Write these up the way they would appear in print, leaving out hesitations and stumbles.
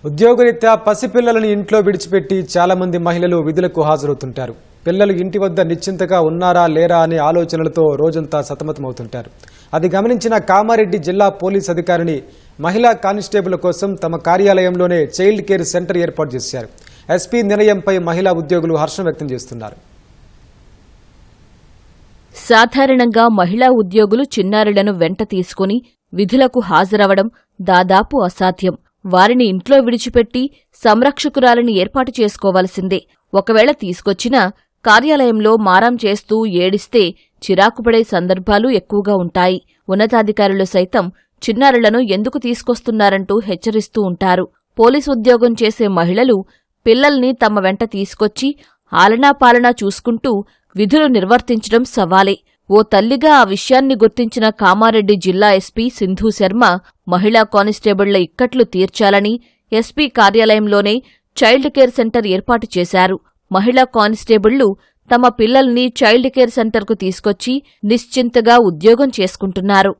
ఉద్యోగరీత్యా పసిపిల్లలను ఇంట్లో విడిచిపెట్టి చాలా మంది మహిళలు విధులకు హాజరవుతుంటారు. పిల్లలు ఇంటి వద్ద నిశ్చింతగా ఉన్నారా లేరా అనే ఆలోచనలతో రోజంతా సతమతమవుతుంటారు. అది గమనించిన కామారెడ్డి జిల్లా పోలీస్ అధికారిని మహిళా కానిస్టేబుల్ కోసం తమ కార్యాలయంలోనే చైల్డ్ కేర్ సెంటర్ ఏర్పాటు చేశారు. ఎస్పీ నిర్ణయంపై మహిళా ఉద్యోగులు హర్షం వ్యక్తం చేస్తున్నారు. సాధారణంగా మహిళా ఉద్యోగులు చిన్నారులను వెంట తీసుకుని విధులకు హాజరవడం దాదాపు అసాధ్యం. వారిని ఇంట్లో విడిచిపెట్టి సంరక్షకురాలిని ఏర్పాటు చేసుకోవలసిందే. ఒకవేళ తీసుకొచ్చినా కార్యాలయంలో మారం చేస్తూ ఏడిస్తే చిరాకుపడే సందర్భాలు ఎక్కువగా ఉంటాయి. ఉన్నతాధికారులు సైతం చిన్నారులను ఎందుకు తీసుకొస్తున్నారంటూ హెచ్చరిస్తూ ఉంటారు. పోలీసు ఉద్యోగం చేసే మహిళలు పిల్లల్ని తమ వెంట తీసుకొచ్చి ఆలనాపాలనా చూసుకుంటూ విధులు నిర్వర్తించడం సవాలే. ఓ తల్లిగా ఆ విషయాన్ని గుర్తించిన కామారెడ్డి జిల్లా ఎస్పీ సింధు శర్మ మహిళా కానిస్టేబుళ్ల ఇక్కట్లు తీర్చాలని ఎస్పీ కార్యాలయంలోనే చైల్డ్ కేర్ సెంటర్ ఏర్పాటు చేశారు. మహిళా కానిస్టేబుళ్లు తమ పిల్లల్ని చైల్డ్ కేర్ సెంటర్కు తీసుకొచ్చి నిశ్చింతగా ఉద్యోగం చేసుకుంటున్నారు.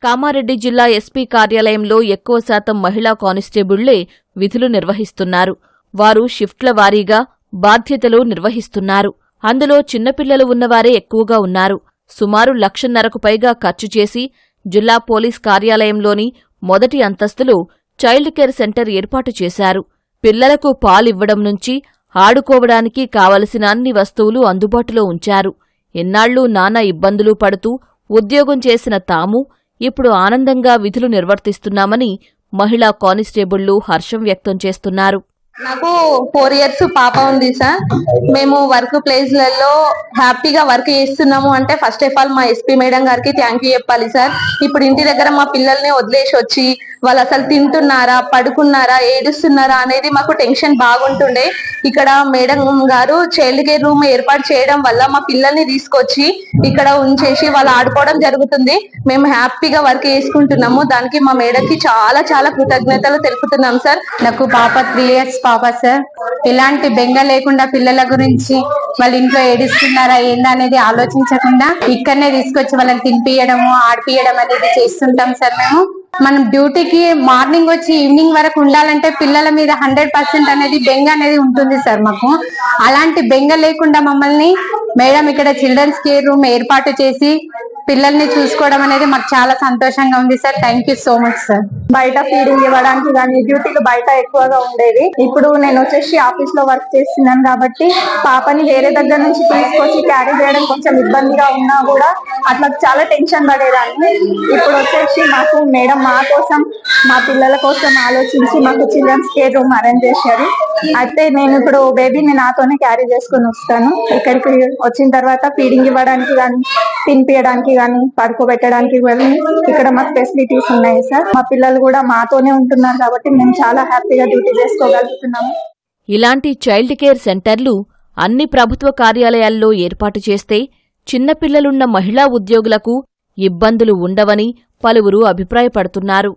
కామారెడ్డి జిల్లా ఎస్పీ కార్యాలయంలో ఎక్కువ శాతం మహిళా కానిస్టేబుళ్లే విధులు నిర్వహిస్తున్నారు. వారు షిఫ్ట్ల వారీగా బాధ్యతలు నిర్వహిస్తున్నారు. అందులో చిన్నపిల్లలు ఉన్నవారే ఎక్కువగా ఉన్నారు. సుమారు 1,50,000కు పైగా ఖర్చు చేసి జిల్లా పోలీస్ కార్యాలయంలోని మొదటి అంతస్తులో చైల్డ్ కేర్ సెంటర్ ఏర్పాటు చేశారు. పిల్లలకు పాలివ్వడం నుంచి ఆడుకోవడానికి కావలసిన అన్ని వస్తువులు అందుబాటులో ఉంచారు. ఎన్నాళ్లూ నానా ఇబ్బందులు పడుతూ ఉద్యోగం చేసిన తాము ఇప్పుడు ఆనందంగా విధులు నిర్వర్తిస్తున్నామని మహిళా కానిస్టేబుళ్లు హర్షం వ్యక్తం చేస్తున్నారు. నాకు 4 years పాప ఉంది సార్. మేము వర్క్ ప్లేస్లలో హ్యాపీగా వర్క్ చేస్తున్నాము అంటే ఫస్ట్ ఆఫ్ ఆల్ మా ఎస్పీ మేడం గారికి థ్యాంక్ యూ చెప్పాలి సార్. ఇప్పుడు ఇంటి దగ్గర మా పిల్లల్ని వదిలేసి వచ్చి వాళ్ళు అసలు తింటున్నారా, పడుకున్నారా, ఏడుస్తున్నారా అనేది మాకు టెన్షన్ బాగుంటుండే. ఇక్కడ మేడం గారు చైల్డ్ కేర్ రూమ్ ఏర్పాటు చేయడం వల్ల మా పిల్లల్ని తీసుకొచ్చి ఇక్కడ ఉంచేసి వాళ్ళు ఆడుకోవడం జరుగుతుంది. మేము హ్యాపీగా వర్క్ చేసుకుంటున్నాము. దానికి మా మేడంకి చాలా చాలా కృతజ్ఞతలు తెలుపుతున్నాం సార్. నాకు పాప 3 years పాప సార్. ఎలాంటి బెంగ లేకుండా పిల్లల గురించి వాళ్ళ ఇంట్లో ఏడుస్తున్నారా ఏందా అనేది ఆలోచించకుండా ఇక్కడనే తీసుకొచ్చి వాళ్ళని తినిపియడము ఆడిపియడం అనేది చేస్తుంటాం సార్. మనం డ్యూటీకి మార్నింగ్ వచ్చి ఈవినింగ్ వరకు ఉండాలంటే పిల్లల మీద 100% అనేది బెంగ అనేది ఉంటుంది సార్. మాకు అలాంటి బెంగ లేకుండా మమ్మల్ని మేడం ఇక్కడ చిల్డ్రన్స్ కేర్ రూమ్ ఏర్పాటు చేసి పిల్లల్ని చూసుకోవడం అనేది మాకు చాలా సంతోషంగా ఉంది sir. Thank you so much sir. బయట ఫీడింగ్ ఇవ్వడానికి కానీ డ్యూటీలు బయట ఎక్కువగా ఉండేది. ఇప్పుడు నేను వచ్చేసి ఆఫీస్ లో వర్క్ చేస్తున్నాను కాబట్టి పాపని వేరే దగ్గర నుంచి తీసుకొచ్చి క్యారీ చేయడం కొంచెం ఇబ్బందిగా ఉన్నా కూడా అట్లా చాలా టెన్షన్ పడేదాన్ని. ఇప్పుడు వచ్చేసి మాకు మేడం మా కోసం మా పిల్లల కోసం ఆలోచించి మాకు చిల్డ్రన్స్ కేర్ రూమ్ అరేంజ్ చేశారు. అయితే నేను ఇప్పుడు బేబీని నాతోనే క్యారీ చేసుకుని వస్తాను. ఇక్కడికి వచ్చిన తర్వాత ఫీడింగ్ ఇవ్వడానికి కానీ తినిపించడానికి కానీ పడుకోబెట్టడానికి కానీ ఇక్కడ మాకు ఫెసిలిటీస్ ఉన్నాయి సార్. మా పిల్లలు కూడా మాతోనే ఉంటున్నారు కాబట్టి మేము చాలా హ్యాపీగా డ్యూటీ చేసుకోగలుగుతున్నాము. ఇలాంటి చైల్డ్ కేర్ సెంటర్లు అన్ని ప్రభుత్వ కార్యాలయాల్లో ఏర్పాటు చేస్తే చిన్నపిల్లలున్న మహిళా ఉద్యోగులకు ఇబ్బందులు ఉండవని పలువురు అభిప్రాయపడుతున్నారు.